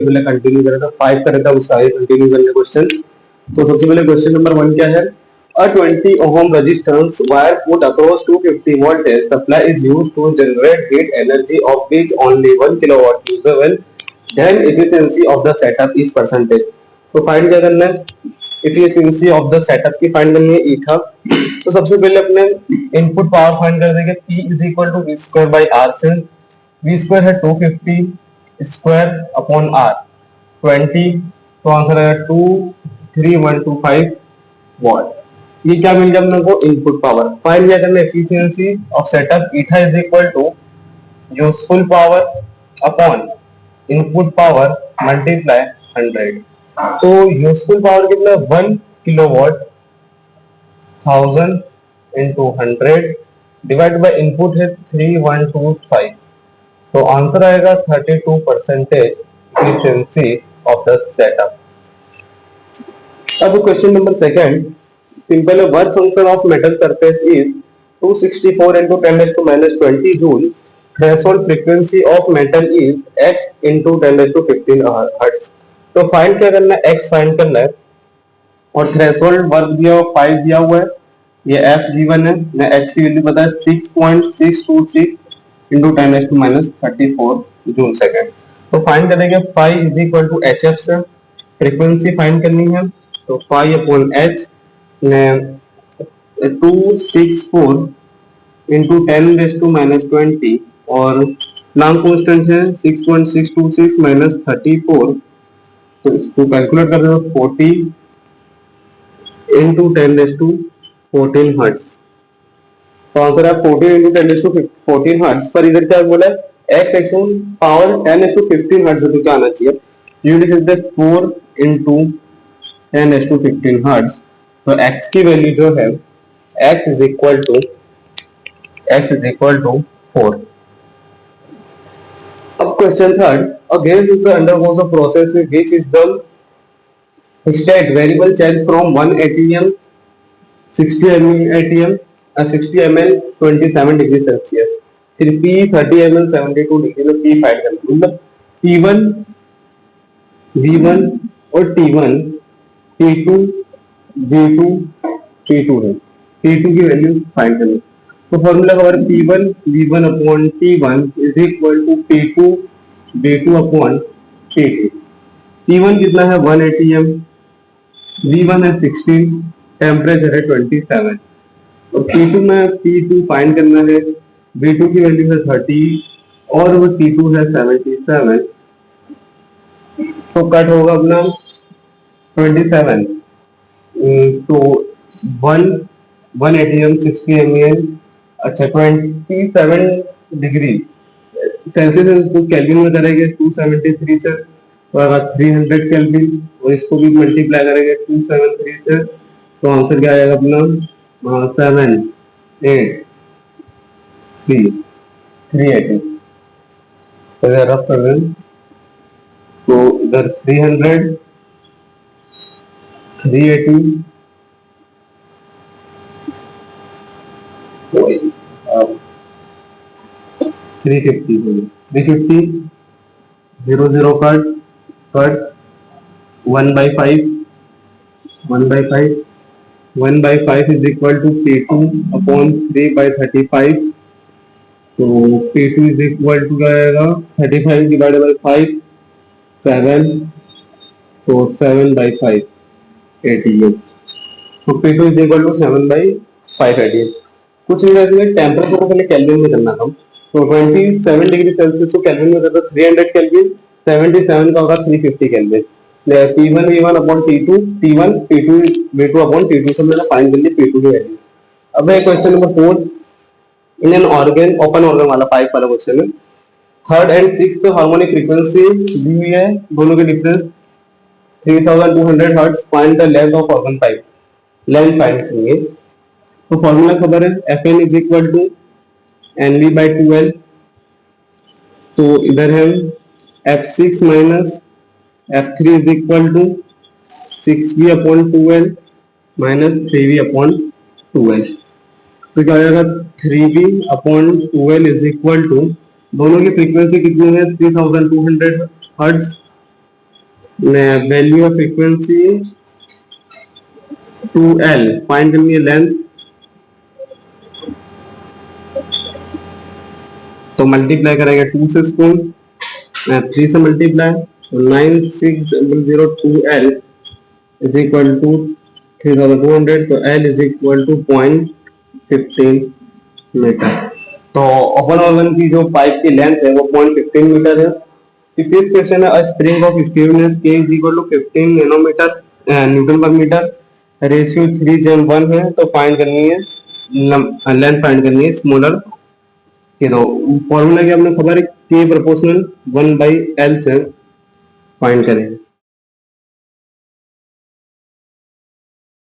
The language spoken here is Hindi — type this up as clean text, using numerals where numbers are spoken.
पहले कंटिन्यू करा था 5 करा था, उसका आगे कंटिन्यू करने क्वेश्चन। तो सबसे पहले क्वेश्चन नंबर 1 क्या है? A 20 ohm resistance wire put across 250 voltage supply is used to generate heat energy of which only 1 kilowatt usable, then efficiency of the setup is percentage। तो फाइंड क्या करना है? एफिशिएंसी ऑफ द सेटअप की फाइंड करनी है, ई था। तो सबसे पहले अपने इनपुट पावर फाइंड कर देंगे, P is equal to V square by R से। वी स्क्वायर है 250 स्क्वायर अपॉन आर 20, तो आंसर आएगा 23125 वॉट। ये क्या मिल गया अपने को? Input power. फाइंड क्या करना है? Efficiency of setup, eta is equal to useful power upon input power multiply 100। तो यूजफुल पावर कितना? 1 kilowatt 1000 into 100 divide by input है 3125। तो आंसर आएगा 32% एफिशिएंसी ऑफ द सेटअप। अब क्वेश्चन नंबर सेकंड सिंपल है। Work function of metal surface is 264 into 10⁻⁻20 joule. Threshold frequency of metal is x into 10⁻15 hertz. तो फाइंड क्या करना है? x फाइंड करना है और थ्रेशोल्ड वर्क दिया हुआ 5 दिया हुआ है, ये f गिवन है, मैं h की वैल्यू पता है 6.626 into 10⁻34 जूल सेकंड। तो फाइंड करेंगे phi is equal to H F से, फ्रीक्वेंसी फाइंड करनी है। तो फाई अपॉन एच ने 264 इंटू 10⁻⁻20 और नाम कांस्टेंट है 6.626 माइनस 34। तो इसको कैलकुलेट कर रहे हो 40 इंटू 10⁻14 हर्ट्ज। तो आंसर है 40 इंटू 10⁻14 हर्ट्ज। पर इधर क्या बोला है? x एक्चुअल पावर 10⁻15 हर्ट्ज तो क्या आना चाहिए? यू लिख सकते हैं 4 इंटू 10⁻15 हर्ट्ज। तो x की वैल्यू जो है x इज इक्वल टू 4। अब question third, a gas is the undergoes a process which is the state variable change from 1 atm 60 atm 60 ml 27 degree Celsius. फिर P 30 ml 72 डिग्री में P फाइंड करना है। मतलब P1 V1 और T1 T2 V2 T2 है, T2 की वैल्यू फाइंड करनी है। तो फॉर्मूला का P1 V1 upon T1 is equal to P2 V2 upon T2। P1 कितना है? 1 atm, V1 है 60, टेम्परेचर है 27 और P2 में P2 फाइंड करना है। V2 की वैल्यू है 30 और वो T2 है 77। तो कट होगा अपना 27। तो 1 atm 60 ml, अच्छा 27 डिग्री सेल्सियस को केल्विन में करेंगे 273 से, तो अगर 300 केल्विन और इसको भी मल्टीप्लाई करेंगे 273 से, तो आंसर क्या आएगा अपना 7 8 380। तो रफ कर दें तो इधर 300 380 350 350 0 cut 1/5 1/5 is equal to P2 upon 3/35। तो P2 इज इक्वल टू क्या आएगा? 35 डिवाइडेड बाई 5 7, तो 7/5 88। तो P2 इज इक्वल टू 7/5 88। कुछ नहीं करना, टेम्परेचर को पहले केल्विन में करना था। तो 27 डिग्री सेल्सियस को केल्विन में करता 300 केल्विन, 77 का होगा 350 kelvin. P1 V1 upon T2 T1 P2 V2 upon T2 से मैंने फाइंड कर ली P2 की वैल्यू। अब है question number 4, in an organ open organ वाला पाइप वाला क्वेश्चन है। Third and sixth harmonic frequency दी हुई है, दोनों के difference 3200 hertz. Find the length of organ pipe, length find करेंगे। तो फॉर्मूला खबर है Fn is equal to Nv by 2L। तो इधर है F6 minus F3 is equal to 6V upon 2L minus 3V upon 2L। तो क्या आएगा 3V upon 2L is equal to, दोनों की फ्रीक्वेंसी कितनी है 3200 hertz, value of frequency 2L, find करनी है लेंथ, तो मल्टीप्लाई करेंगे 2 से स्कूल, 3 से मल्टीप्लाई, तो 96002L इज इक्वल टू 3200, तो L is equal to 0.15 metre. तो ओपन ओवन की जो पाइप की लेंथ है वो 0.15 मीटर है। फिफ्थ क्वेश्चन है, spring of stiffness K is equal to 15 nanometre newton per metre, ratio 3:1 है, तो फाइंड करनी है लेंथ, फाइंड करनी है स्मॉलर के। दो फॉर्मूला की अपने खबर है, K प्रोपोर्शनल 1/L से फाइंड करेंगे।